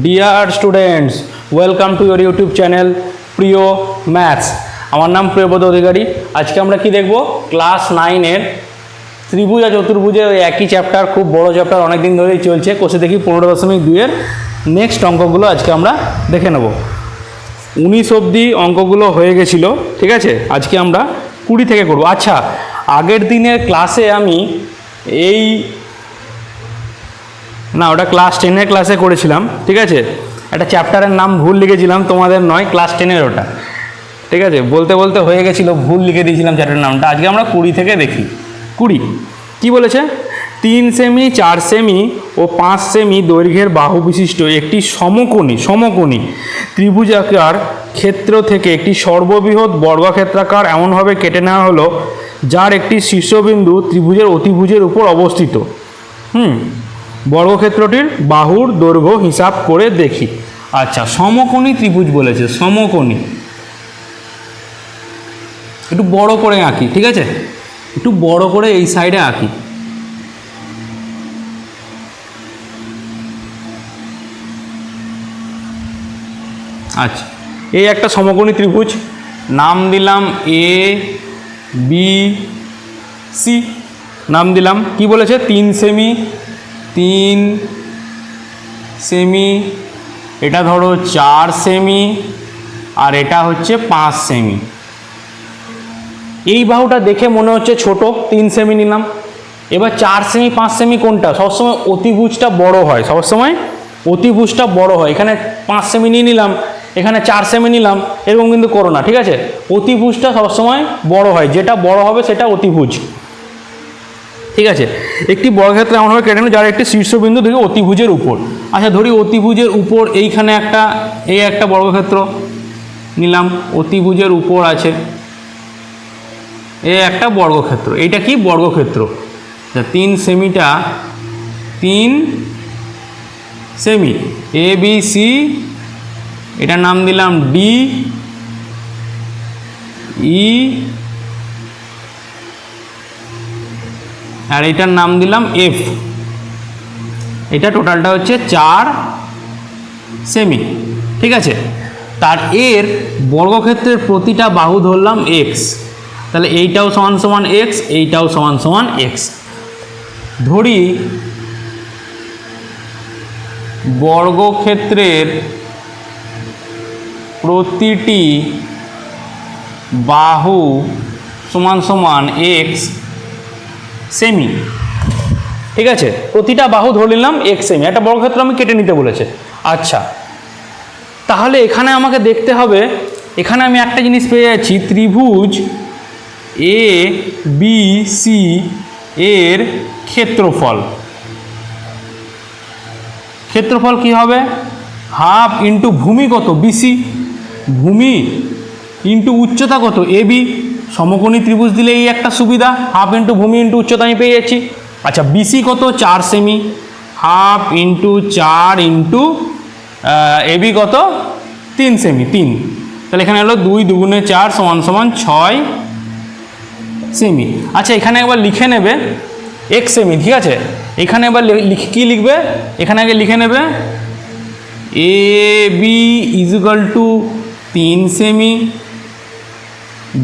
Dear students, welcome to your YouTube channel প্রিয় maths. আমার নাম প্রিয়ব্রত অধিকারী। আজকে আমরা কি দেখব? ক্লাস 9-এর ত্রিভুজ আর চতুর্ভুজের ওই একই চ্যাপ্টার, খুব বড় চ্যাপ্টার, অনেক দিন ধরেই চলছে। কোষে দেখি 15.2-এর নেক্সট অঙ্কগুলো আজকে আমরা দেখে নেব। 19 অবধি অঙ্কগুলো হয়ে গেছিলো, ঠিক আছে? আজকে আমরা 20 থেকে করব। আচ্ছা, আগের দিনের ক্লাসে আমি ওটা ক্লাস 10-এর ক্লাসে করেছিলাম, ঠিক আছে? একটা চ্যাপ্টারের নাম ভুল লিখেছিলাম, তোমাদের নয়, ক্লাস 10-এর ওটা, ঠিক আছে? বলতে বলতে হয়ে গেছিলো, ভুল লিখে দিয়েছিলাম চ্যাপ্টারের নামটা। আজকে আমরা 20 থেকে দেখি। 20 কি বলেছে? 3 সেমি, 4 সেমি ও 5 সেমি দৈর্ঘ্যের বাহু বিশিষ্ট একটি সমকোণী ত্রিভুজাকার ক্ষেত্র থেকে একটি সর্ববৃহৎ বর্গক্ষেত্রাকার এমনভাবে কেটে নেওয়া হলো যার একটি শীর্ষবিন্দু ত্রিভুজের অতিভুজের উপর অবস্থিত। বর্গক্ষেত্রটির বাহুর দৈর্ঘ্য হিসাব করে দেখি। আচ্ছা, সমকোণী ত্রিভুজ বলেছে, সমকোণী। একটু বড় করে আঁকি, ঠিক আছে? একটু বড় করে এই সাইডে আঁকি। আচ্ছা, এই একটা সমকোণী ত্রিভুজ, নাম দিলাম এ বি সি, নাম দিলাম। কি বলেছে? 3 সেমি, এটা ধরো 4 সেমি, আর এটা হচ্ছে 5 সেমি। এই বাহুটা দেখে মনে হচ্ছে ছোট, 3 সেমি নিলাম। এবার 4 সেমি 5 সেমি কোনটা? সবসময় অতিভুজটা বড় হয়, সবসময় অতিভুজটা বড় হয়। এখানে 5 সেমি নিয়ে নিলাম, এখানে 4 সেমি নিলাম, এরকম কিন্তু করো না, ঠিক আছে? অতিভুজটা সবসময় বড় হয়, যেটা বড় হবে সেটা অতিভুজ, ঠিক আছে? একটি বর্গক্ষেত্র এমনভাবে কেটে নেব যার একটি শীর্ষবিন্দু থেকে অতিভুজের উপর। আচ্ছা, ধরি অতিভুজের উপর এইখানে একটা বর্গক্ষেত্র নিলাম, অতিভুজের উপর আছে একটা বর্গক্ষেত্র। এইটা কি বর্গক্ষেত্র? 3 সেমিটা 3 সেমি, এ বি সি, এটার নাম দিলাম ডি ই, আর এটার নাম দিলাম এফ। এটা টোটালটা হচ্ছে 4 সেমি, ঠিক আছে? তার এর বর্গক্ষেত্রের প্রতিটা বাহু ধরলাম এক্স, তাহলে এইটাও সমান সমান এক্স, এইটাও সমান সমান এক্স। ধরি বর্গক্ষেত্রের প্রতিটি বাহু সমান সমান এক্স সেমি, ঠিক আছে? প্রতিটা বাহু ধরে নিলাম এক্স সেমি। একটা বর্গক্ষেত্র আমি কেটে নিতে বলেছে। আচ্ছা, তাহলে এখানে আমাকে দেখতে হবে, এখানে আমি একটা জিনিস পেয়ে যাচ্ছি, ত্রিভুজ এ বি সি এর ক্ষেত্রফল। ক্ষেত্রফল কি হবে? হাফ ইন্টু ভূমি কত? বিসি, ভূমি ইন্টু উচ্চতা কত? এবি। সমকোণী ত্রিভুজ দিলে এই একটা সুবিধা, হাফ ইন্টু ভূমি ইন্টু উচ্চতা আমি পেয়ে যাচ্ছি। আচ্ছা, বিসি কত? 4 সেমি, হাফ ইন্টু 4 ইন্টু এবি কত? 3 সেমি, 3। তাহলে এখানে হলো 2 2 4 সমান সমান 6 সেমি। আচ্ছা, এখানে একবার লিখে নেবে এক সেমি, ঠিক আছে? এখানে এবার কি লিখবে? এখানে আগে লিখে নেবে A B is equal to 3 cm,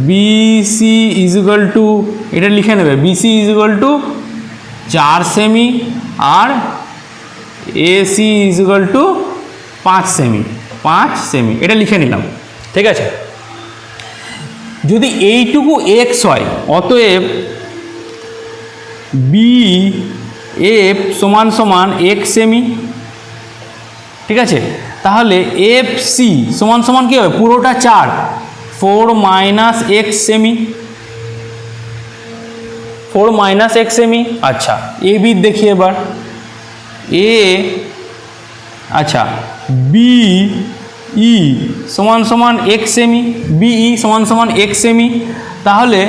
BC is equal to, এটা লিখে নেবে বিসি ইজুকাল টু 4 সেমি, আর এসি ইজুকাল টু 5 সেমি, এটা লিখে নিলাম, ঠিক আছে? যদি এইটুকু এক্স হয়, অতএব বি এফ সমান সমান এক্স সেমি, ঠিক আছে? তাহলে এফ সি সমান সমান কী হবে? পুরোটা 4, 4 minus x semi, 4 minus x semi. আচ্ছা, এ বি দেখি এবার। আচ্ছা, বি ই সমান সমান এক্স সেমি, বিই সমান সমান এক্স সেমি। তাহলে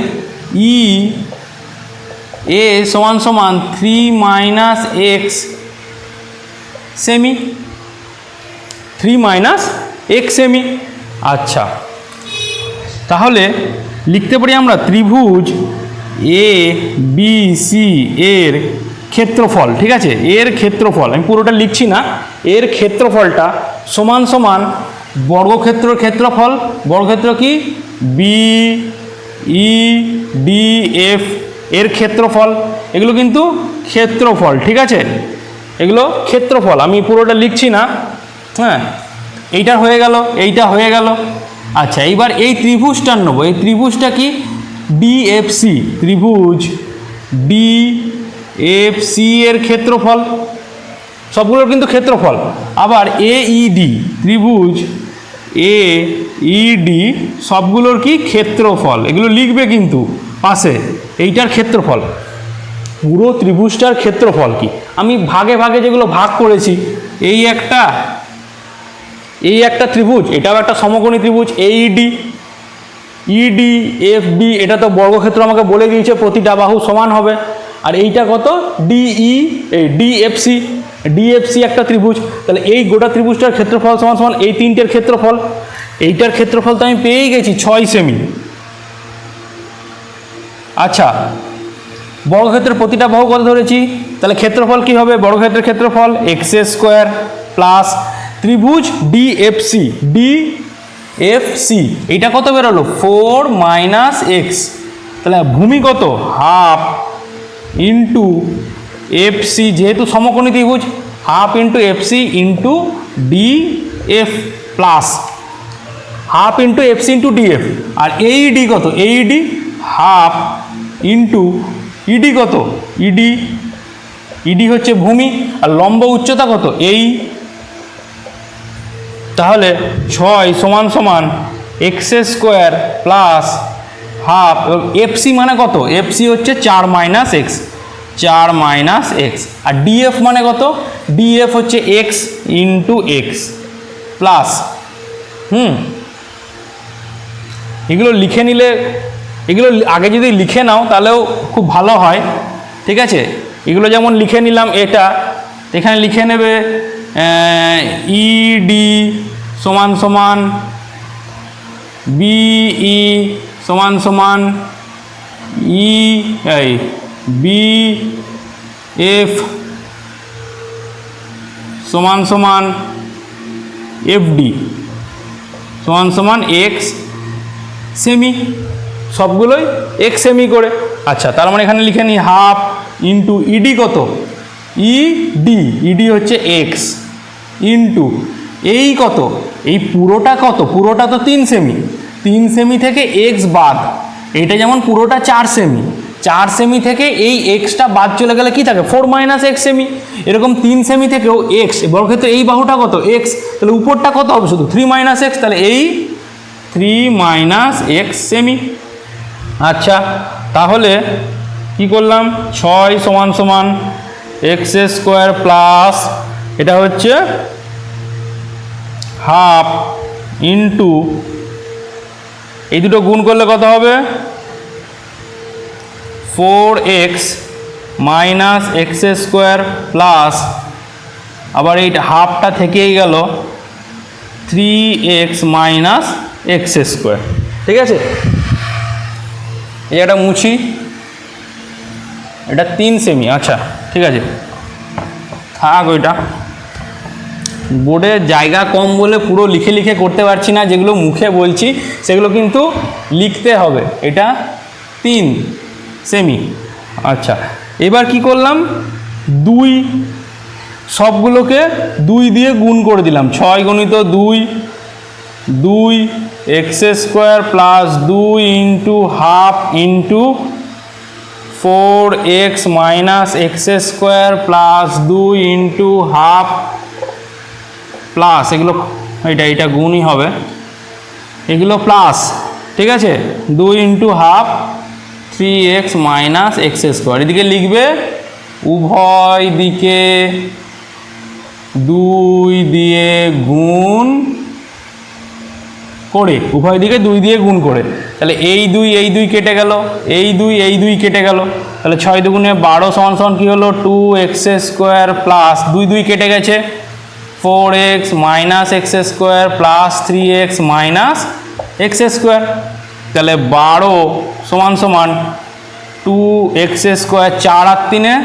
ই এ সমান সমান 3 minus x semi, 3 minus x semi. আচ্ছা, তাহলে লিখতে পারি আমরা ত্রিভুজ এ বি সি এর ক্ষেত্রফল, ঠিক আছে, এর ক্ষেত্রফল আমি পুরোটা লিখছি না, এর ক্ষেত্রফলটা সমান সমান বর্গক্ষেত্রের ক্ষেত্রফল, বর্গক্ষেত্র কি বি ই ডি এফ এর ক্ষেত্রফল, এগুলো কিন্তু ক্ষেত্রফল, ঠিক আছে, এগুলো ক্ষেত্রফল, আমি পুরোটা লিখছি না। হ্যাঁ, এইটা হয়ে গেল, এইটা হয়ে গেল। আচ্ছা, এইবার এই ত্রিভুজটার নেব, এই ত্রিভুজটা কি ডিএফসি, ত্রিভুজ ডিএফসি এর ক্ষেত্রফল, সবগুলোর কিন্তু ক্ষেত্রফল। আবার এইডি, ত্রিভুজ এইডি সবগুলোর কি ক্ষেত্রফল, এগুলো লিখবে কিন্তু পাশে, এইটার ক্ষেত্রফল, পুরো ত্রিভুজটার ক্ষেত্রফল কি, আমি ভাগে ভাগে যেগুলো ভাগ করেছি, এই একটা ত্রিভুজ, এটাও একটা সমকোণী ত্রিভুজ এইডি, ইডি এফ ডি, এটা তো বর্গক্ষেত্র আমাকে বলে দিয়েছে প্রতিটা বাহু সমান হবে। আর এইটা কত ডিই ডিএফসি, ডিএফসি একটা ত্রিভুজ, তাহলে এই গোটা ত্রিভুজটার ক্ষেত্রফল সমান সমান এই তিনটের ক্ষেত্রফল, এইটার ক্ষেত্রফল তো আমি পেয়েই গেছি 6 সেমি। আচ্ছা, বর্গক্ষেত্রের প্রতিটা বাহু কত ধরেছি, তাহলে ক্ষেত্রফল কি হবে, বর্গক্ষেত্রের ক্ষেত্রফল এক্স স্কোয়ার প্লাস ত্রিভুজ ডিএফসি, ডিএফসি এইটা কত বেরোলো 4 মাইনাস এক্স, তাহলে ভূমি কত হাফ ইন্টু এফসি, যেহেতু সমকোণী ত্রিভুজ half into FC into DF plus half into FC into DF, আর এইডি কত, এইডি হাফ ইন্টু ইডি কত, ইডি, ইডি হচ্ছে ভূমি, আর লম্ব উচ্চতা কত এই, তাহলে 6 সমান সমান x square plus half, FC মানে কত, এফসি হচ্ছে 4 মাইনাস এক্স, 4 মাইনাস এক্স, আর ডিএফ মানে কত, ডিএফ হচ্ছে এক্স ইন্টু এক্স প্লাস, এগুলো লিখে নিলে, এগুলো আগে যদি লিখে নাও তাহলেও খুব ভালো হয়, ঠিক আছে, এগুলো যেমন লিখে নিলাম, এটা এখানে লিখে নেবে ইডি সমান সমান বিই সমান সমান ই বি এফ সমান সমান এফডি সমান সমান এক্স সেমি, সবগুলোই এক্স সেমি করে। আচ্ছা, তার মানে এখানে লিখে নিই হাফ ইন্টু ইডি কত, ইডি, ইডি হচ্ছে এক্স ইন্টু এই কত, এই পুরোটা কত, পুরোটা তো 3 সেমি, 3 সেমি থেকে এক্স বাদ, এটা যেমন পুরোটা 4 সেমি, 4 সেমি থেকে এই এক্সটা বাদ চলে গেলে কি থাকে 4 মাইনাস এক্স সেমি, এরকম 3 সেমি থেকেও এক্স, বর্গক্ষেত্রে এই বাহুটা কত এক্স, তাহলে উপরটা কত হবে শুধু 3 মাইনাস এক্স, তাহলে এই 3 মাইনাস এক্স সেমি। আচ্ছা, তাহলে কি করলাম 6 সমান সমান এক্স স্কোয়ার প্লাস এটা হচ্ছে হাফ ইন্টু, এই দুটো গুণ করলে কত হবে 4x minus x square plus, আবার এই হাফটা থেকেই গেল 3x মাইনাস এক্স স্কোয়ার, ঠিক আছে, এই একটা মুছি, এটা 3 সেমি। আচ্ছা, ঠিক আছে, থাক, ওইটা বোর্ডে জায়গা কম বলে পুরো লিখে লিখে করতে পারছি না, যেগুলো মুখে বলছি সেগুলো কিন্তু লিখতে হবে, এটা 3 সেমি। আচ্ছা, এবার কি করলাম 2, সবগুলোকে 2 দিয়ে গুণ করে দিলাম, 6 গুণিত 2, 2 x square plus 2 into half into 4x minus x square plus 2 into half plus, এগুলো এইটা গুণই হবে, এগুলো প্লাস, ঠিক আছে, 2 into half 3x minus x square, এদিকে লিখবে উভয় দিকে 2 দিয়ে গুণ করে, উভয় দিকে 2 দিয়ে গুণ করে, তাহলে এই 2 কেটে গেল, এই 2 কেটে গেল, তাহলে 6 দুগুণে 12 সমান সমান কী হলো 2x স্কোয়ার প্লাস 2 কেটে গেছে 4x minus x square plus 3x minus x square, তাহলে 12 সমান সমান 2x², 4 আর 3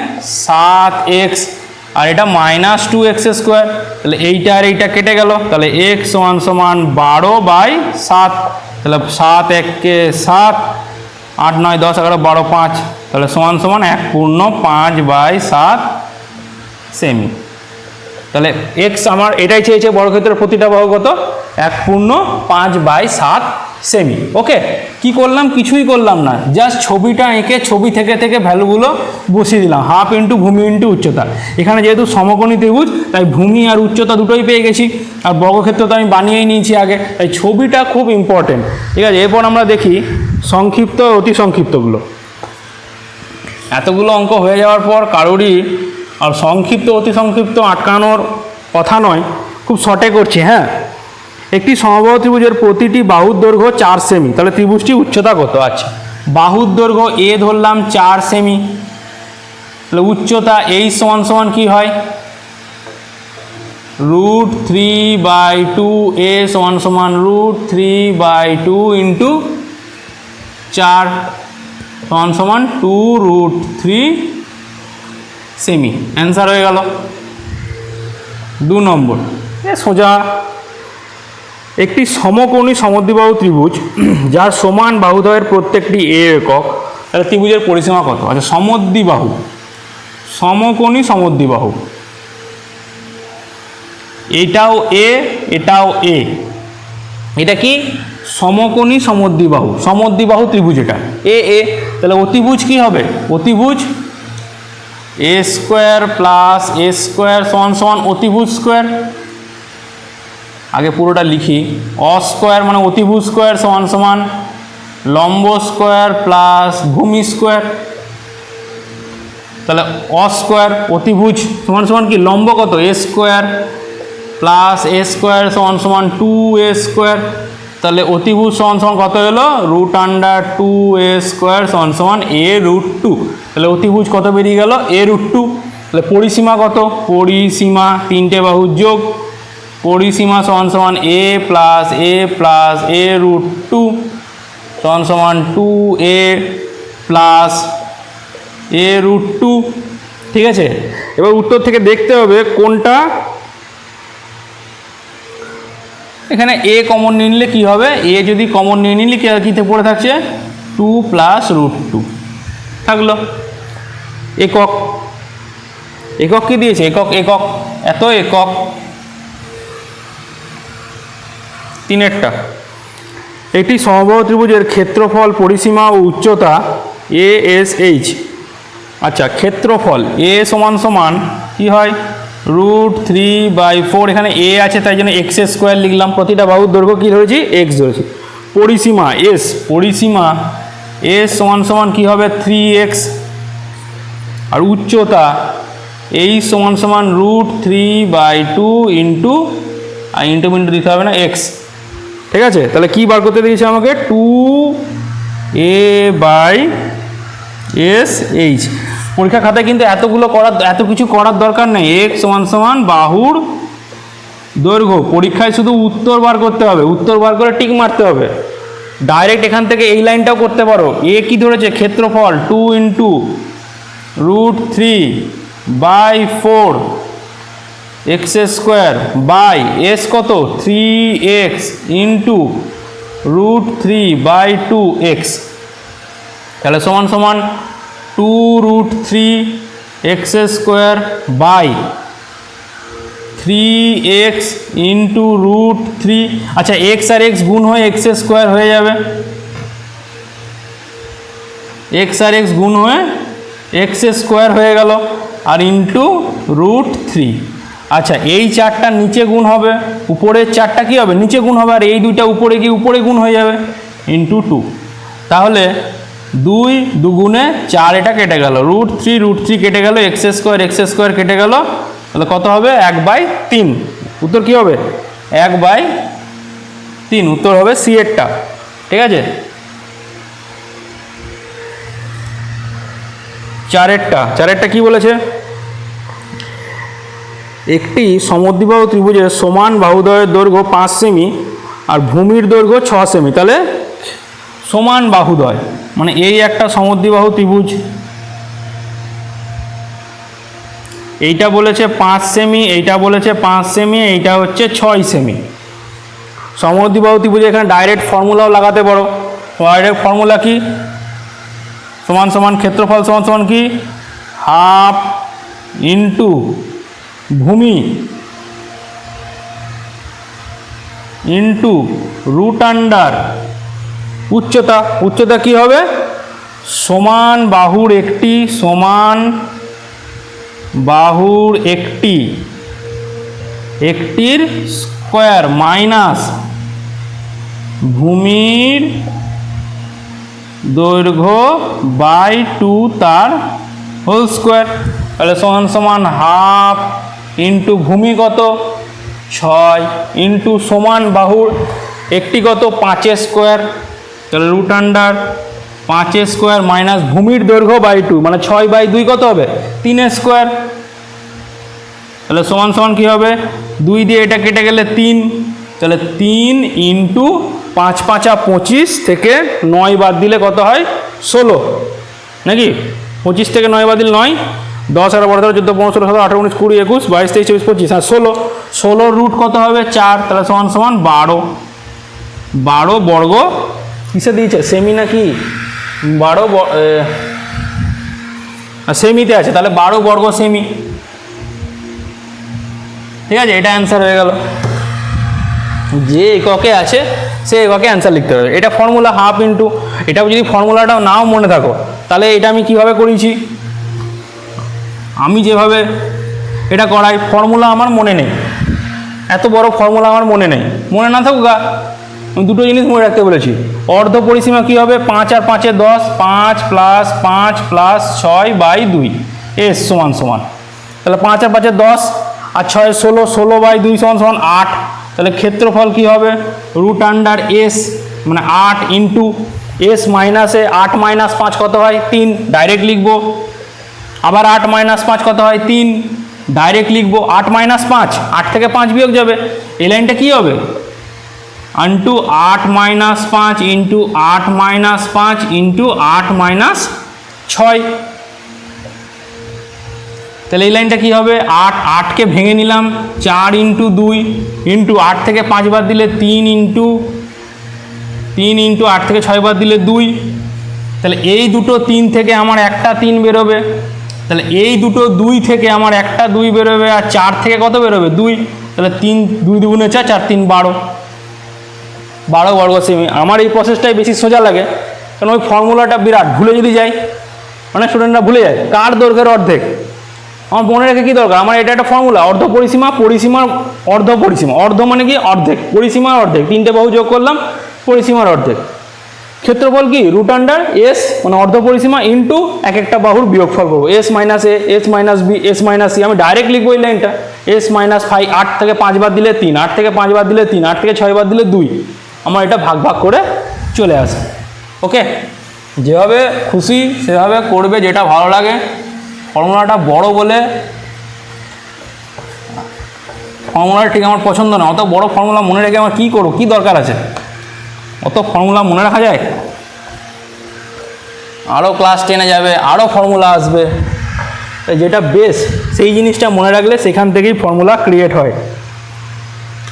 7x, আর এটা -2x², তাহলে এইটা আর এইটা কেটে গেল, তাহলে x = 12/7, তাহলে 7 1 7, 8 9 10 11 12 5, তাহলে = 1/5/7 সেমি। তাহলে x আমার এটাই চেয়েছে, বর্গক্ষেত্রের প্রতিটা বাহু কত, 1/5/7 সেমি। ওকে, কি করলাম, কিছুই করলাম না, জাস্ট ছবিটা এঁকে ছবি থেকে থেকে ভ্যালুগুলো বসিয়ে দিলাম, হাফ ইন্টু ভূমি ইন্টু উচ্চতা। এখানে যেহেতু সমকোণী ত্রিভুজ তাই ভূমি আর উচ্চতা দুটোই পেয়ে গেছি, আর বর্গক্ষেত্র তো আমি বানিয়েই নিয়েছি আগে, তাই ছবিটা খুব ইম্পর্টেন্ট। ঠিক আছে, এরপর আমরা দেখি সংক্ষিপ্ত অতি সংক্ষিপ্তগুলো। এতগুলো অঙ্ক হয়ে যাওয়ার পর কারোরই আর সংক্ষিপ্ত অতি সংক্ষিপ্ত আটকানোর কথা নয়, খুব শর্টে করছি। হ্যাঁ, একটি সমবাহু ত্রিভুজের প্রতিটি বাহুর দৈর্ঘ্য 4 সেমি, তাহলে ত্রিভুজটির উচ্চতা কত? আচ্ছা, বাহুর দৈর্ঘ্য এ ধরলাম 4 সেমি, তাহলে উচ্চতা এই সমান কি হয়, √3/2, a সমান √3/2 ইন্টু 4 সমান 2√3 সেমি। অ্যান্সার হয়ে গেল 2 নম্বর। সোজা। একটি সমকোণী সমদ্বিবাহু ত্রিভুজ যার সমান বাহুদ্বয়ের প্রত্যেকটি a একক, তাহলে ত্রিভুজের পরিসীমা কত? আচ্ছা, সমদ্বিবাহু, সমকোণী সমদ্বিবাহু, এটাও a এটাও a, এটা কি সমকোণী সমদ্বিবাহু, সমদ্বিবাহু ত্রিভুজ এটা a a, তাহলে অতিভুজ কি হবে? অতিভুজ a² + a² সমান অতিভুজ স্কোয়ার। আগে পুরোটা লিখি, অস্কোয়ার মানে অতিভুজ স্কোয়ার সমান লম্ব স্কোয়ার প্লাস ভূমি স্কোয়ার। তাহলে অস্কোয়ার অতিভুজ সমান কি, লম্ব কত, a² প্লাস a² সমান 2a², তাহলে অতিভুজ সমান কত হলো, √2a² সমান a√2, তাহলে অতিভুজ কত বেরিয়ে গেল, a√2। তাহলে পরিসীমা কত, পরিসীমা তিনটে বাহুর যোগ, পরিসীমা সমান a প্লাস a√2 সমান 2a প্লাস a√2। ঠিক আছে, এবার উত্তর থেকে দেখতে হবে কোনটা, এখানে a কমন নিয়ে নিলে কী হবে, a যদি কমন নিয়ে নিলে কীতে পড়ে থাকছে, 2 + √2 থাকলো। একক, একক কি দিয়েছে, একক একক, এত একক, তিনেরটা। একটি সমবাহু ত্রিভুজের ক্ষেত্রফল, পরিসীমা ও উচ্চতা ASH। আচ্ছা, ক্ষেত্রফল a সমান কি হয়, √3/4, এখানে a আছে তাই জন্য x² লিখলাম, প্রতিটা বাহুর দৈর্ঘ্য কী ধরেছি, x ধরেছি। পরিসীমা s, পরিসীমা s সমান কি হবে, 3x, আর উচ্চতা এই সমান √3/2 ইন্টু, আর ইন্টু দিতে হবে না, x। ঠিক আছে, তাহলে কি বার করতে দিয়েছে আমাকে, 2a/sh। পরীক্ষা খাতায় কিন্তু এত কিছু করার দরকার নেই, x সমান বাহুর দৈর্ঘ্য, পরীক্ষায় শুধু উত্তর বার করতে হবে, উত্তর বার করে টিক মারতে হবে। ডাইরেক্ট এখান থেকে এই লাইনটাও করতে পারো, a কি ধরেছে, ক্ষেত্রফল 2 ইন্টু √3/4 x² বাই s কত, 3x ইন্টু √3/2x, তাহলে সমান 2√3x² বাই 3x ইন্টু √3। আচ্ছা, x আর x গুণ হয়ে x² হয়ে যাবে, x আর x গুণ হয়ে x² হয়ে গেল, আর ইন্টু √3। আচ্ছা, এই 4টা নিচে গুণ হবে, উপরের 4টা কি হবে, নিচে গুণ হবে, আর এই দুইটা উপরে গিয়ে উপরে গুণ হয়ে যাবে, ইন্টু 2। তাহলে 2 2 4, এটা কেটে গেল, √3 কেটে গেল, x² কেটে গেল, তাহলে কত হবে, 1/3। উত্তর কি হবে, 1/3, উত্তর হবে সি এরটা। ঠিক আছে, 4এরটা কি বলেছে, একটি সমদ্বিবাহু ত্রিভুজের সমান বাহুদ্বয়ের দৈর্ঘ্য 5 সেমি আর ভূমির দৈর্ঘ্য 6 সেমি, তাহলে সমান বাহুদ্বয়, মানে এই একটা সমদ্বিবাহু ত্রিভুজ, এইটা বলেছে 5 সেমি, এইটা বলেছে 5 সেমি, এইটা হচ্ছে 6 সেমি। সমদ্বিবাহু ত্রিভুজ এখানে ডাইরেক্ট ফর্মুলাও লাগাতে পারো। ডাইরেক্ট ফর্মুলা কি? সমান সমান ক্ষেত্রফল সমান সমান কি, হাফ ইন্টু ভূমি ইন্টু রুট আন্ডার উচ্চতা। উচ্চতা কি হবে? সমান বাহুর একটি, সমান বাহুর একটির স্কোয়ার মাইনাস ভূমির দৈর্ঘ্য বাই 2 তার হোল স্কোয়ার। তাহলে সমান সমান হাফ ইন্টু ভূমি কত 6 ইন্টু সমান বাহুর একটি কত 5 স্কোয়ার, তাহলে রুট আন্ডার 5 স্কোয়ার মাইনাস ভূমির দৈর্ঘ্য বাই 2, মানে 6/2 কত হবে 3 স্কোয়ার। তাহলে সমান সমান কী হবে, 2 দিয়ে এটা কেটে গেলে 3, তাহলে 3 ইন্টু 5 5 25 থেকে 9 বাদ দিলে কত হয় 16, নাকি 25 থেকে 9 বাদ দিলে 9, 10 আর 12 13 14 15 16 17 18 19 20 21 22 23 24 25 আর 16 রুট কত হবে 4, তাহলে সমান সমান 12 বর্গ। কিসে দিয়েছে, সেমি নাকি 12 সেমিতে আছে, তাহলে 12 বর্গ সেমি। ঠিক আছে, এটা অ্যান্সার হয়ে গেল। যে এককে আছে সে এককে অ্যান্সার লিখতে হবে। এটা ফর্মুলা হাফ ইন্টু, এটা যদি ফর্মুলাটাও নাও মনে থাকো তাহলে এটা আমি কিভাবে করেছি, আমি যেভাবে এটা করাই ফর্মুলা আমার মনে নেই, এত বড় ফর্মুলা আমার মনে নেই, মনে না থাকুক আমি দুটো জিনিস মনে রাখতে বলেছি। অর্ধ পরিসীমা কী হবে, 5 আর 5 10, 5 প্লাস 5 প্লাস 6/2 এস সমান সমান, তাহলে 5 আর 5 10 আর 6 16, 16/2 সমান সমান 8। তাহলে ক্ষেত্রফল কী হবে, রুট আন্ডার এস, মানে 8 ইন্টু এস মাইনাসে 8 মাইনাস 5 কত হয় 3, ডাইরেক্ট লিখবো। আবার 8 মাইনাস 5 কত হয় 3, ডাইরেক্ট লিখবো। 8 মাইনাস 5, 8 থেকে 5 বিয়োগ যাবে, এই লাইনটা কী হবে, into 8 minus 5 into 8 minus 5 into 8 minus 6, তাহলে এই লাইনটা কী হবে, 8কে ভেঙে নিলাম, 4 ইন্টু 2 ইন্টু 8 থেকে 5 বাদ দিলে 3 ইন্টু 8 থেকে 6 বাদ দিলে 2, তাহলে এই দুটো 3 থেকে আমার একটা 3 বেরোবে, তাহলে এই দুটো 2 থেকে আমার একটা 2 বেরোবে, আর 4 থেকে কত বেরোবে 2, তাহলে 3 2 2 4 4 3 12 বর্গ সেমি। আমার এই প্রসেসটাই বেশি সোজা লাগে, কারণ ওই ফর্মুলাটা বিরাট, ভুলে যদি যাই, অনেক স্টুডেন্টরা ভুলে যায় কার দৈর্ঘ্যের অর্ধেক। আমার মনে রেখে কী দরকার, আমার এটা একটা ফর্মুলা, অর্ধ পরিসীমা, পরিসীমার অর্ধ পরিসীমা, অর্ধ মানে কি অর্ধেক, পরিসীমার অর্ধেক, 3টে বাহু যোগ করলাম পরিসীমার অর্ধেক। ক্ষেত্রফল কি রুট আন্ডার এস, মানে অর্ধ পরিসীমা ইন্টু এক একটা বাহুর বিয়োগফল করবো, এস মাইনাস এ, S minus B, S minus c. আমি ডাইরেক্ট লিখবো এই লাইনটা, এস মাইনাস 5, 8 থেকে 5 বাদ দিলে 3, 8 থেকে 5 বাদ দিলে 3, 8 থেকে 6 বাদ দিলে 2, আমার এটা ভাগ ভাগ করে চলে আসে। ওকে, যেভাবে খুশি সেভাবে করবে, যেটা ভালো লাগে। ফর্মুলাটা বড় বলে ফর্মুলাটা ঠিক আমার পছন্দ না, অত বড় ফর্মুলা মনে রেখে আমার কী করবো, কী দরকার আছে, অত ফর্মুলা মনে রাখা যায়? আরও ক্লাস 10-এ যাবে, আরও ফর্মুলা আসবে, যেটা বেস সেই জিনিসটা মনে রাখলে সেখান থেকেই ফর্মুলা ক্রিয়েট হয়।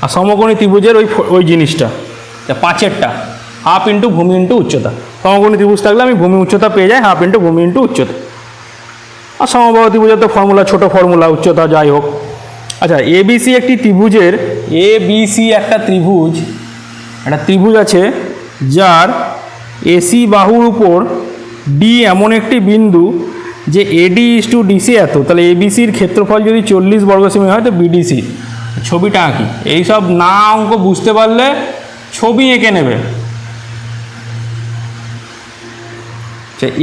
আর সমকোণী ত্রিভুজের ওই জিনিসটা 5-এরটা হাফ ইন্টু ভূমি ইন্টু উচ্চতা, সমকোণী ত্রিভুজ থাকলে আমি ভূমি উচ্চতা পেয়ে যাই, হাফ ইন্টু ভূমি ইন্টু উচ্চতা। আর সমবাহু ত্রিভুজের তো ফর্মুলা ছোট ফর্মুলা, উচ্চতা যাই হোক। আচ্ছা, এবিসি একটি ত্রিভুজের, এবিসি একটা ত্রিভুজ আছে যার এসি বাহুর উপর ডি এমন একটি বিন্দু যে এডি ইস টু ডিসি এত, তাহলে এবিসির ক্ষেত্রফল যদি 40 বর্গ সেমি হয় তো বিডিসি। ছবিটা আঁকি, এইসব না অঙ্ক বুঝতে পারলে ছবি এঁকে নেবে।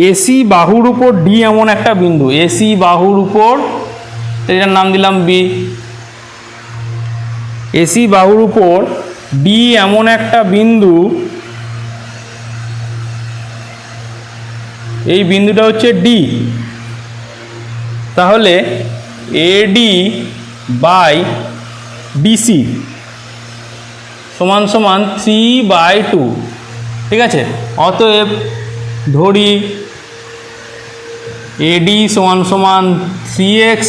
এসি বাহুর উপর ডি এমন একটা বিন্দু, এসি বাহুর উপর, এটার নাম দিলাম বি। এসি বাহুর উপর ডি এমন একটা বিন্দু, এই বিন্দুটা হচ্ছে ডি, তাহলে এডি বাই ডিসি সমান সমান 3/2, ঠিক আছে, অতএব ধরি এডি সমান সমান 3x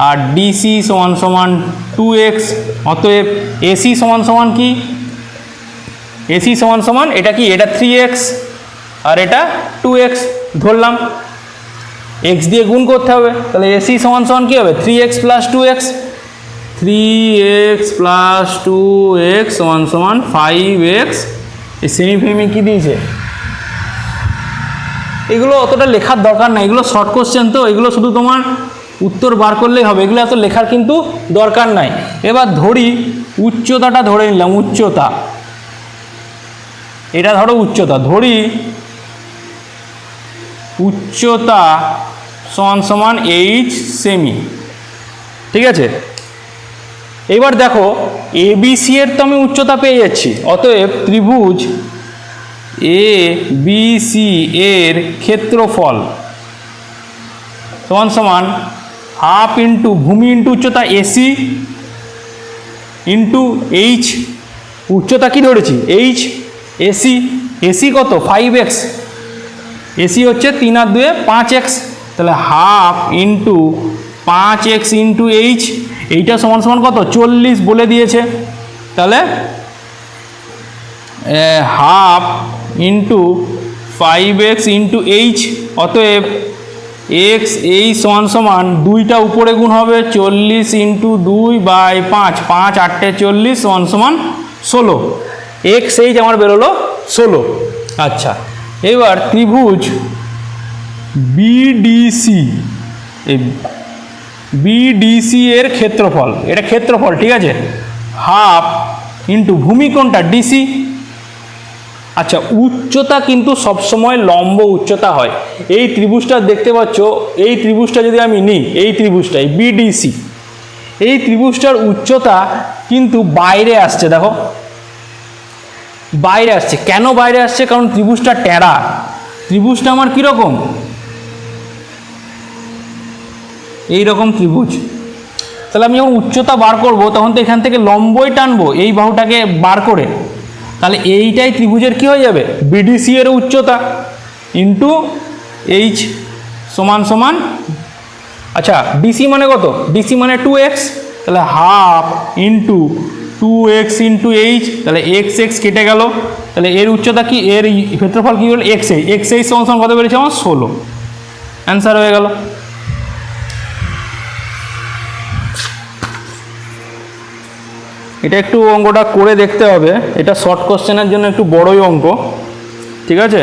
আর ডিসি সমান সমান 2x। অতএব এসি সমান সমান কি, এসি সমান সমান এটা কি, এটা 3x আর এটা 2x ধরলাম, x দিয়ে গুণ করতে হবে, তাহলে এসি সমান সমান কী হবে 3x plus 2x, 3x plus 2x সমান সমান 5x। এই সেমি কী দিয়েছে, এগুলো অতটা লেখার দরকার নাই, এগুলো শর্ট কোশ্চেন তো, এগুলো শুধু তোমার উত্তর বার করলেই হবে, এগুলো এত লেখার কিন্তু দরকার নাই। এবার ধরি উচ্চতাটা ধরে নিলাম, উচ্চতা, এটা ধরো উচ্চতা, ধরি উচ্চতা সমান সমান h সেমি, ঠিক আছে। এবার দেখো এবিসি এর তো আমি উচ্চতা পেয়ে যাচ্ছি, অতএব ত্রিভুজ এ বি সি এর ক্ষেত্রফল সমান সমান হাফ ইন্টু ভূমি ইন্টু উচ্চতা এসি ইন্টু এইচ, উচ্চতা কি ধরেছি এইচ, এসি, এসি কত 5x, এসি হচ্ছে 3 আর 2 5x, তাহলে half into 5x into H, এইটা সমান সমান কত 40 বলে দিয়েছে, তাহলে half into 5x into H, অতএব এক্স এই সমান সমান 2টা উপরে গুণ হবে 40 ইন্টু 2/5, 5 8 40 সমান সমান 16, এক্স এইচ আমার বেরোলো 16। আচ্ছা, এবার ত্রিভুজ বিডিসি, এই বিডিসি এর ক্ষেত্রফল, এটা ক্ষেত্রফল, ঠিক আছে, হাফ ইন্টু ভূমি কোনটা ডিসি। আচ্ছা, উচ্চতা কিন্তু সবসময় লম্ব উচ্চতা হয়, এই ত্রিভুজটা দেখতে পাচ্ছ, এই ত্রিভুজটা যদি আমি নিই, এই ত্রিভুজটা এই বিডিসি, এই ত্রিভুজটার উচ্চতা কিন্তু বাইরে আসছে, দেখো বাইরে আসছে, কেন বাইরে আসছে, কারণ ত্রিভুজটা টেরা, ত্রিভুজটা আমার কীরকম, এইরকম ত্রিভুজ, তাহলে আমি যখন উচ্চতা বার করব তখন তো এখান থেকে লম্বই টানবো এই বাহুটাকে বার করে, তাহলে এইটাই ত্রিভুজের কি হয়ে যাবে বিডিসি এর উচ্চতা ইন্টু এইচ সমান সমান, আচ্ছা ডিসি মানে কত, ডিসি মানে 2x, তাহলে half into 2x into H, তাহলে এক্স এক্স কেটে গেল, তাহলে এর উচ্চতা কি, এর ক্ষেত্রফল কী হল এক্স এইচ, এক্স এইচ সমান সমান কত বেরিয়েছে আমার 16, অ্যান্সার হয়ে গেল। এটা একটু অঙ্কটা করে দেখতে হবে, এটা শর্ট কোশ্চেনের জন্য একটু বড়ই অঙ্ক, ঠিক আছে।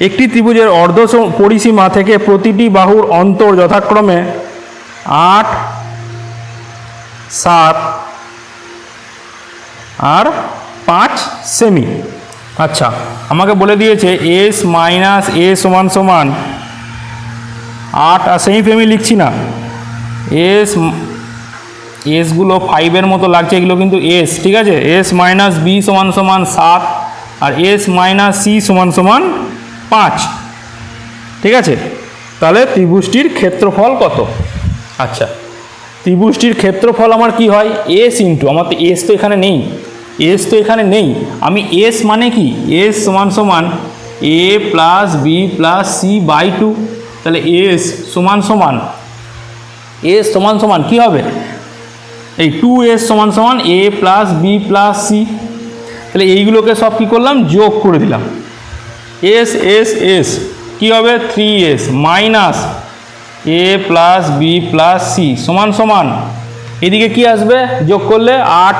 একটি ত্রিভুজের অর্ধ পরিসীমা থেকে প্রতিটি বাহুর অন্তর যথাক্রমে 8, 7 আর 5 সেমি। আচ্ছা, আমাকে বলে দিয়েছে এস মাইনাস এ সমান সমান 8, আর সেমি লিখছি না, এসগুলো 5-এর মতো লাগছে, এগুলো কিন্তু এস, ঠিক আছে, এস মাইনাস বি সমান সমান 7 আর এস মাইনাস সি সমান সমান 5, ঠিক আছে। তাহলে ত্রিভুজটির ক্ষেত্রফল কত, আচ্ছা ত্রিভুজটির ক্ষেত্রফল আমার কি হয় এস ইন্টু, আমার তো এস তো এখানে নেই, এস তো এখানে নেই, আমি এস মানে কি, এস সমান সমান a plus B plus C by 2, তাহলে এস সমান সমান, এস সমান সমান কী হবে, এই 2s সমান সমান a plus B plus C, তাহলে এইগুলোকে সব কী করলাম যোগ করে দিলাম, এস এস এস কী হবে 3s মাইনাস এ প্লাস বি প্লাস সি সমান সমান, এদিকে কি আসবে যোগ করলে 8,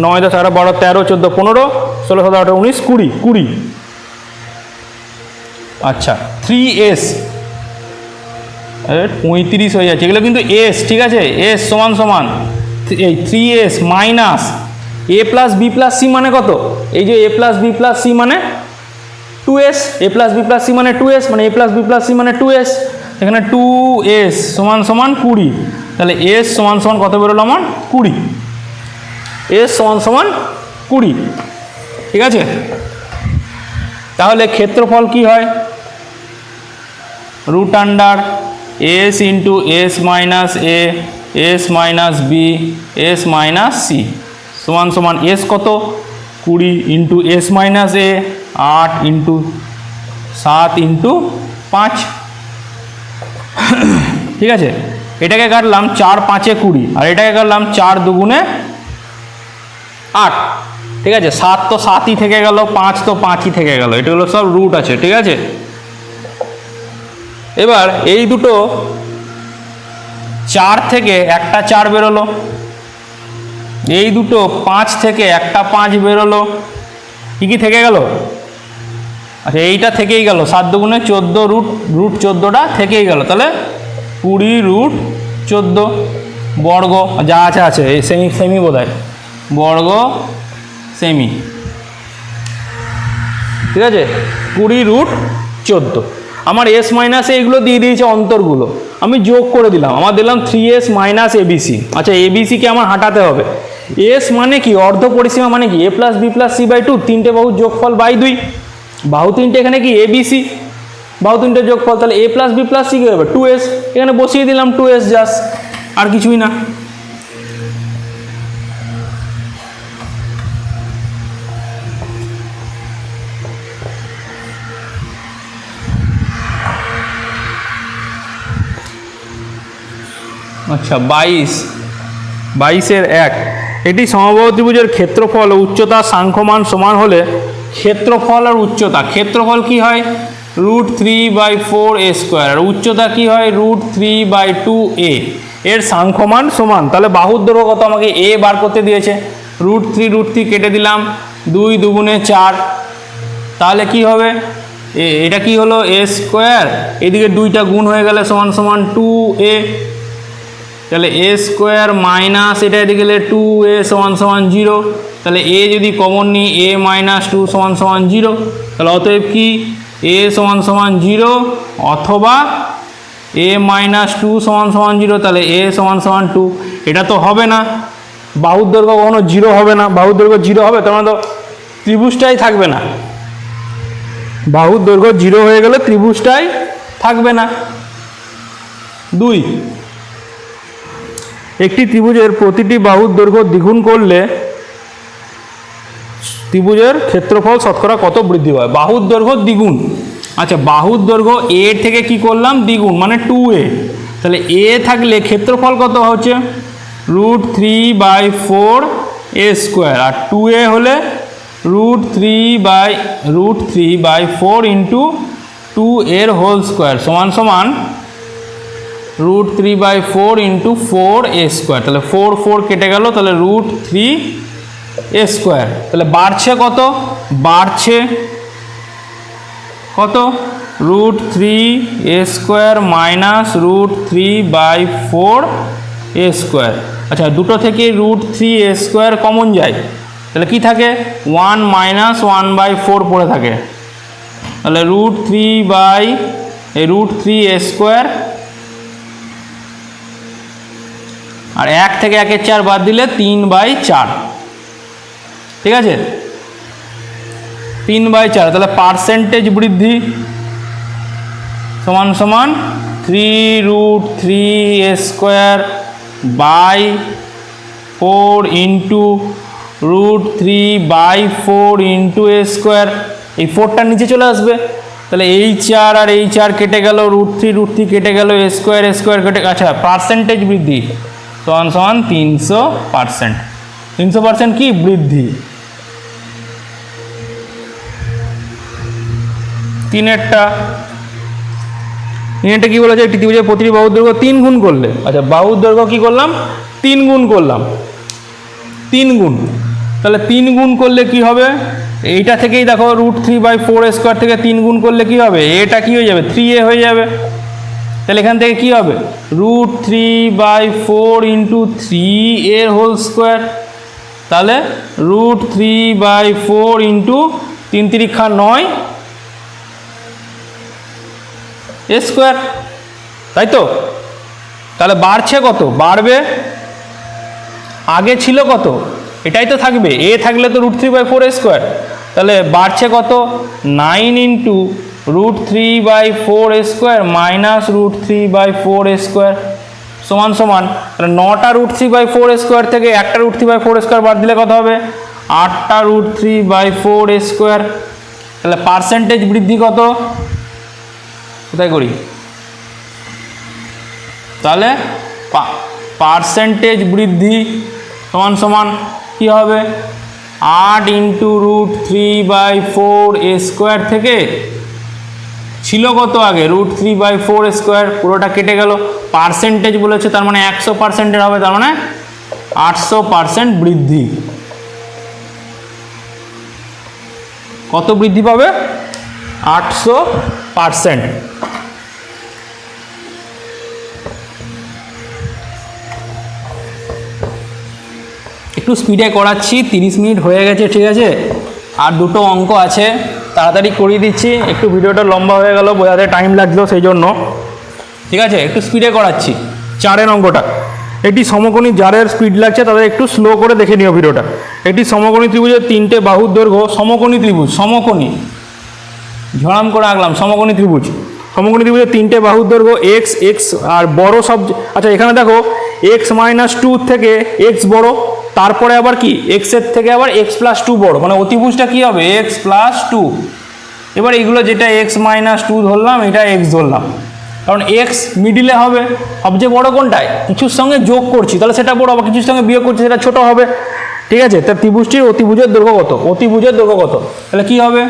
9, 10, 11, 12, 13, 14, 15, 16, 17, 18, 19, 20, 20, আচ্ছা 3s 35 হয়ে যাচ্ছে, এগুলো কিন্তু এস, ঠিক আছে, এস সমান সমান এই 3s মাইনাস এ প্লাস বি প্লাস সি মানে কত, এই যে এ প্লাস বি প্লাস সি মানে 2s, এ প্লাস বি প্লাস সি মানে 2s, মানে এ প্লাস বি প্লাস সি মানে 2s, এখানে 2s সমান সমান 20, তাহলে এস সমান সমান কত বেরোলো আমার 20, এস সমান সমান 20, ঠিক আছে। তাহলে ক্ষেত্রফল কি হয় root under S into S minus এ, S minus B, S minus C সমান সমান এস কত 20 into S minus A 8 into 7 into 5, ঠিক আছে। এটাকে কাটলাম 4 5 এ 20 আর এটাকে কাটলাম 4 2 8, ঠিক আছে। 7 তো 7ই থেকে গেল, 5 তো 5ই থেকে গেল, এটা হলো সব রুট আছে, ঠিক আছে। এবার এই দুটো 4 থেকে একটা 4 বেরোলো, এই দুটো 5 থেকে একটা 5 বেরোলো, কি থেকে গেল? আচ্ছা এইটা থেকেই গেল, 7 2 14 রুট 14টা থেকেই গেল, তাহলে 20 রুট 14 বর্গ যা আছে এই সেমি বোধহয় বর্গ সেমি, ঠিক আছে। 20 রুট 14 আমার এস মাইনাস এইগুলো দিয়ে দিয়েছে অন্তরগুলো, আমি যোগ করে দিলাম, আমার দিলাম 3s মাইনাস এবিসি। আচ্ছা এবিসিকে আমার হাঁটাতে হবে, এস মানে কি অর্ধ পরিসীমা মানে কি a plus B plus C by 2, তিনটে বাহু যোগফল বাই 2, বাহু তিনটে এখানে কি এবিসি, বাহু তিনটে যোগফল, তাহলে a plus B plus C কি হবে 2s, এখানে বসিয়ে দিলাম 2s জাস্ট, আর কিছুই না। আচ্ছা 22 1, এটি সমবাহু ত্রিভুজের ক্ষেত্রফল ও উচ্চতা সাংখ্যমান সমান হলে ক্ষেত্রফল আর উচ্চতা, ক্ষেত্রফল কি হয় √3/4 a স্কোয়ার আর উচ্চতা কি হয় √3/2a, এর সাংখ্যমান সমান। তাহলে বাহুর দৈর্ঘ্য কত আমাকে a বার করতে দিয়েছে, √3 কেটে দিলাম, 2 2 4, তাহলে কি হবে এটা কি হলো a স্কোয়ার, এদিকে 2টা গুণ হয়ে গেলে সমান সমান 2a, তাহলে a স্কোয়ার মাইনাস এটা এদিকে গেলে 2a সমান সমান 0, তাহলে a যদি কমন নিই a মাইনাস 2 সমান সমান 0, তাহলে অতএব কি a সমান সমান 0 অথবা a মাইনাস 2 সমান সমান 0, তাহলে a সমান সমান 2, এটা তো হবে না, বাহুর দৈর্ঘ্য কখনো 0 হবে না, বাহুর দৈর্ঘ্য 0 হবে তার মানে তো ত্রিভুজটাই থাকবে না, বাহুর দৈর্ঘ্য 0 হয়ে গেলে ত্রিভুজটাই থাকবে না। 2, একটি ত্রিভুজের প্রতিটি বাহুর দৈর্ঘ্য দ্বিগুণ করলে ত্রিভুজের ক্ষেত্রফল শতকরা কত বৃদ্ধি হয়? বাহুর দৈর্ঘ্য দ্বিগুণ, আচ্ছা বাহুর দৈর্ঘ্য a থেকে কি করলাম দ্বিগুণ মানে 2a, তাহলে a থাকলে ক্ষেত্রফল কত হচ্ছে √3/4 a স্কোয়ার, আর 2a হলে √3/4 ইন্টু 2 এর হোল স্কোয়ার সমান সমান √3/4 ইন্টু 4a স্কোয়ার, তাহলে 4 4 কেটে গেল, তাহলে √3a স্কোয়ার, তাহলে বাড়ছে কত, বাড়ছে কত √3a square minus √3/4a square. আচ্ছা দুটো থেকে √3a স্কোয়ার কমন যায়, তাহলে কি থাকে 1 মাইনাস 1/4 পড়ে থাকে, তাহলে √3a স্কোয়ার, আর 1 থেকে 1 এর 4 বাদ দিলে 3/4, ঠিক আছে 3/4, তাহলে পার্সেন্টেজ বৃদ্ধি সমান সমান 3√3a square by 4 into √3/4 into a square, এই 4টা নিচে চলে আসবে, তাহলে এই 4 আর এই 4 কেটে গেল, √3 কেটে গেল, a স্কোয়ার কেটে, আচ্ছা পার্সেন্টেজ বৃদ্ধি সমান সমান 300%, 300% কি বৃদ্ধি। 3টা কি বলেছে, একটি ত্রিভুজের প্রতিটি বাহুর দৈর্ঘ্য 3 গুণ করলে, আচ্ছা বাহুর দৈর্ঘ্য কি করলাম 3 গুণ করলাম, 3 গুণ, তাহলে 3 গুণ করলে কি হবে, এইটা থেকেই দেখো √3/4 স্কোয়ার থেকে 3 গুণ করলে কি হবে, এটা কি হয়ে যাবে 3a হয়ে যাবে, তাহলে এখান থেকে কি হবে √3/4 ইন্টু 3 এর হোল স্কোয়ার, তাহলে √3/4 ইন্টু 3 3 9 a স্কোয়ার, তাই তো, তাহলে বাড়ছে কত, বাড়বে, আগে ছিল কত এটাই তো থাকবে, a থাকলে তো √3/4 a স্কোয়ার, তাহলে বাড়ছে কত 9 into √3/4 a square minus √3/4 a square সমান সমান তাহলে 9টা রুট 3/4 স্কোয়ার থেকে একটা রুট 3/4 স্কোয়ার বাদ দিলে কত হবে 8টা রুট 3/4 স্কোয়ার। তাহলে পার্সেন্টেজ বৃদ্ধি কত কোথায় করি তাহলে পার্সেন্টেজ বৃদ্ধি সমান সমান কী হবে 8 ইন্টু রুট 3/4 স্কোয়ার থেকে ছিল কত আগে রুট 3/4 স্কোয়ার পুরোটা কেটে গেল পার্সেন্টেজ বলেছে তার মানে 100%-এর হবে তার মানে 800% বৃদ্ধি। কত বৃদ্ধি পাবে 800%। একটু স্পিডে করাচ্ছি 30 মিনিট হয়ে গেছে ঠিক আছে আর দুটো অঙ্ক আছে তাড়াতাড়ি করিয়ে দিচ্ছি একটু ভিডিওটা লম্বা হয়ে গেল বোঝাতে টাইম লাগলো সেই জন্য ঠিক আছে একটু স্পিডে করাচ্ছি 4 অঙ্কটা একটি সমকোণী যাদের স্পিড লাগছে তাদের একটু স্লো করে দেখে নিও ভিডিওটা। একটি সমকোণী ত্রিভুজের 3টে বাহুর দৈর্ঘ্য সমকোণী ত্রিভুজ সমকোণী ঝড়াম করে আঁকলাম সমকোণী ত্রিভুজ ত্রিভুজের 3টে বাহুর দৈর্ঘ্য এক্স এক্স আর বড় সব আচ্ছা এখানে দেখো x-2 থেকে x বড় তারপরে আবার কি x এর থেকে আবার x+2 বড় মানে অতিভুজটা কি হবে x+2 এবার এইগুলো যেটা x-2 ধরলাম এটা x ধরলাম কারণ x মিডিলে হবে সবচেয়ে বড় কোনটায় কিছুর সঙ্গে যোগ করছি তাহলে সেটা বড় আবার কিছুর সঙ্গে বিয়োগ করছি সেটা ছোট হবে ঠিক আছে। তা ত্রিভুজটির অতিভুজের দৈর্ঘ্য কত অতিভুজের দৈর্ঘ্য কত তাহলে কি হবে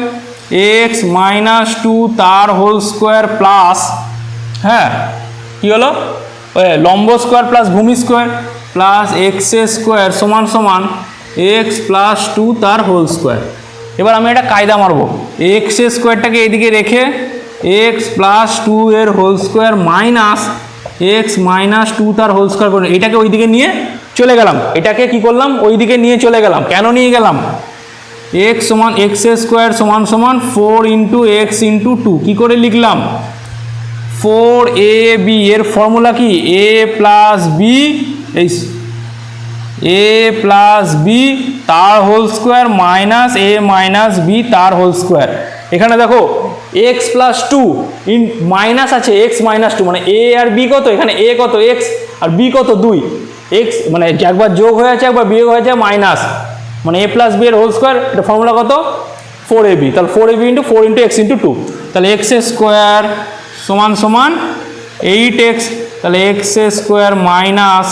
x-2 তার হোল স্কোয়ার প্লাস হ্যাঁ কি হলো লম্ব স্কোয়ার প্লাস ভূমি স্কোয়ার প্লাস এক্স স্কোয়ার সমান সমান x+2 তার হোল স্কোয়ার। এবার আমি একটা কায়দা মারবো এক্স স্কোয়ারটাকে এইদিকে রেখে x+2 এর হোল স্কোয়ার মাইনাস x-2 তার হোল স্কোয়ার করে এটাকে ওইদিকে নিয়ে চলে গেলাম এটাকে কি করলাম ওইদিকে নিয়ে চলে গেলাম কেন নিয়ে গেলাম x সমান x স্কোয়ার সমান সমান 4 ইন্টু এক্স ইন্টু 2 কী করে লিখলাম 4ab এর ফর্মুলা কি a প্লাস বি এই a প্লাস বি তার whole square minus a minus B তার হোল স্কোয়ার। এখানে দেখো x+2 ইন মাইনাস আছে x-2 মানে a আর b কত এখানে a কত x আর b কত 2 x মানে একবার যোগ হয়ে আছে একবার বিয়োগ হয়ে যায় মাইনাস মানে a প্লাস বি এর হোল স্কোয়ার এটা ফর্মুলা কত 4ab তাহলে 4ab into 4 into x into 2 তাহলে x স্কোয়ার সমান সমান 8x তাহলে x স্কোয়ার মাইনাস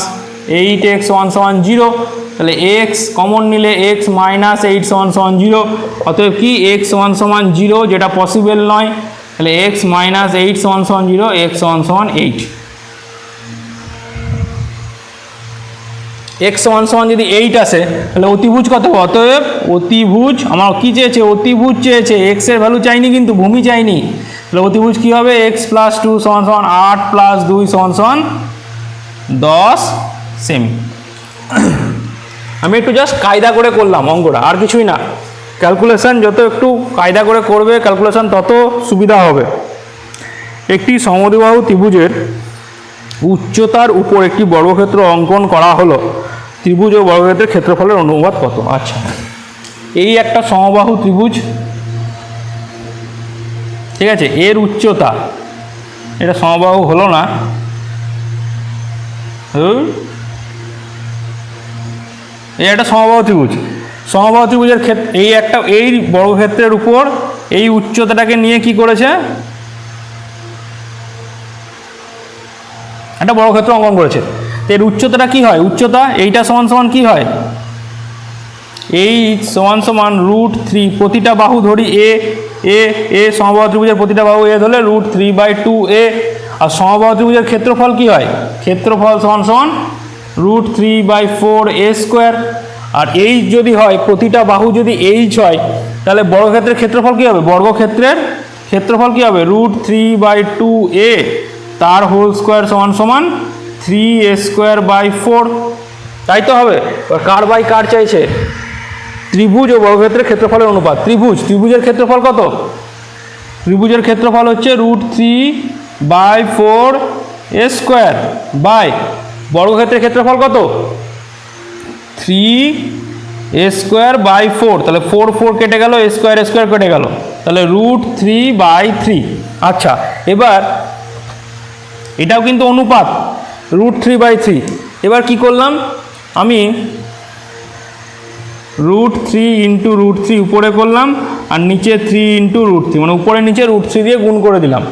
8x সমান সমান 0 তাহলে x কমন নিলে x মাইনাস 8 সমান সমান 0 অতএব কি x সমান সমান 0 যেটা পসিবল নয় তাহলে x মাইনাস 8 সমান সমান 0 x সমান সমান 8 x সমান সমান যদি 8 আসে তাহলে অতিভুজ কত অতএব অতিভুজ আমার কি চেয়েছে অতিভুজ চেয়েছে x এর ভ্যালু চাইনি কিন্তু ভূমি চাইনি তাহলে অতিভুজ কি হবে x+2 সমান সমান 8 প্লাস 2 সমান সমান 10 সেমি। আমি একটু জাস্ট কায়দা করে করলাম অঙ্কটা আর কিছুই না ক্যালকুলেশন যত একটু কায়দা করে করবে ক্যালকুলেশন তত সুবিধা হবে। একটি সমদ্বিবাহু ত্রিভুজের উচ্চতার উপর একটি বর্গক্ষেত্র অঙ্কন করা হলো ত্রিভুজ ও বর্গক্ষেত্রের ক্ষেত্রফলের অনুপাত কত আচ্ছা এই একটা সমবাহু ত্রিভুজ ঠিক আছে এর উচ্চতা এটা সমবাহু হলো না এই একটা সমবাহু ত্রিভুজের ক্ষেত্রে এই বর্গক্ষেত্রের উপর এই উচ্চতাটাকে নিয়ে কি করেছে একটা বর্গক্ষেত্র অঙ্কন করেছে এর উচ্চতাটা কি হয় উচ্চতা এইটা সমান সমান কি হয় এই সমান সমান √3 প্রতিটা বাহু ধরি এ সমবাহু ত্রিভুজের প্রতিটা বাহু এ ধরলে √3/2a আর সমবাহু ত্রিভুজের ক্ষেত্রফল কি হয় ক্ষেত্রফল সমান সমান √3/4a স্কোয়ার আর এই যদি হয় প্রতিটা বাহু যদি এইচ হয় তাহলে বর্গক্ষেত্রের ক্ষেত্রফল কি হবে বর্গক্ষেত্রের ক্ষেত্রফল কি হবে √3/2a তার হোল স্কোয়ার সমান সমান 3a²/4 তাই তো হবে কার বাই কার চাইছে ত্রিভুজ ও বর্গক্ষেত্রের ক্ষেত্রফলের অনুপাত ত্রিভুজের ক্ষেত্রফল কত ত্রিভুজের ক্ষেত্রফল হচ্ছে √3/4a² বাই বর্গক্ষেত্রের ক্ষেত্রফল কত 3a²/4 তাহলে 4 কেটে গেল a² কেটে গেল তাহলে √3/3 আচ্ছা এবার এটাও কিন্তু অনুপাত √3/3। এবার কি করলাম আমি √3 ইন্টু √3 উপরে করলাম আর নিচে 3 ইন্টু √3, মানে উপরে নিচে √3 দিয়ে গুণ করে দিলাম।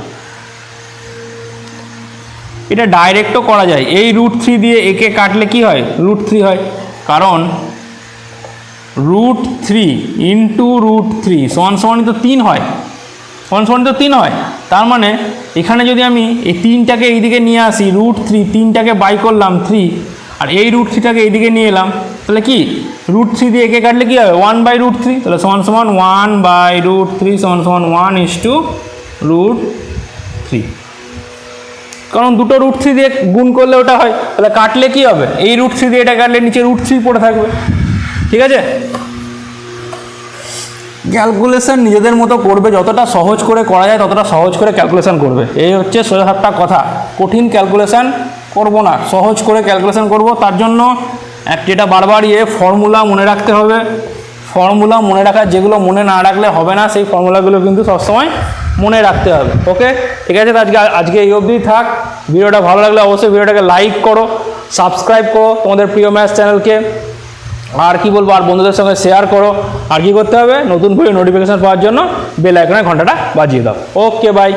এটা ডাইরেক্টও করা যায়, এই √3 দিয়ে একে কাটলে কি হয় √3 হয়, কারণ √3 ইন্টু √3 সমান সমান তো 3 হয়, সমান সমান তো 3 হয়। তার মানে এখানে যদি আমি এই 3টাকে এইদিকে নিয়ে আসি √3, 3টাকে বাই করলাম 3, আর এই √3টাকে এইদিকে নিয়ে এলাম, তাহলে কি √3 দিয়ে একে কাটলে কি হবে 1/√3, তাহলে সমান সমান 1/√3 সমান সমান 1:√3। কারণ দুটো √3 দিয়ে গুণ করলে ওটা হয়, তাহলে কাটলে কি হবে এই √3 দিয়ে এটা কাটলে নিচে √3 পড়ে থাকবে। ঠিক আছে, ক্যালকুলেশন নিজেদের মতো করবে, যতটা সহজ করে করা যায় ততটা সহজ করে ক্যালকুলেশন করবে। এই হচ্ছে সোজা সাপটা কথা, কঠিন ক্যালকুলেশন করব না, সহজ করে ক্যালকুলেশন করব। তার জন্য যেটা বারবার ফর্মুলা মনে রাখতে হবে। ফর্মুলা মনে রাখার, যেগুলো মনে না রাখলে হবে না, সেই ফর্মুলাগুলো কিন্তু সবসময় মনে রাখতে হবে। ওকে, ঠিক আছে, আজকে এই অবধি থাক। ভিডিওটা ভালো লাগলে অবশ্যই ভিডিওটাকে লাইক করো, সাবস্ক্রাইব করো তোমাদের প্রিয় ম্যাথস চ্যানেলকে, আর কি বলবো, আর বন্ধুদের সঙ্গে শেয়ার করো। আর কি করতে হবে, নতুন ভিডিও নোটিফিকেশন পাওয়ার জন্য বেল আইকনের ঘন্টাটা বাজিয়ে দাও। ওকে, বাই।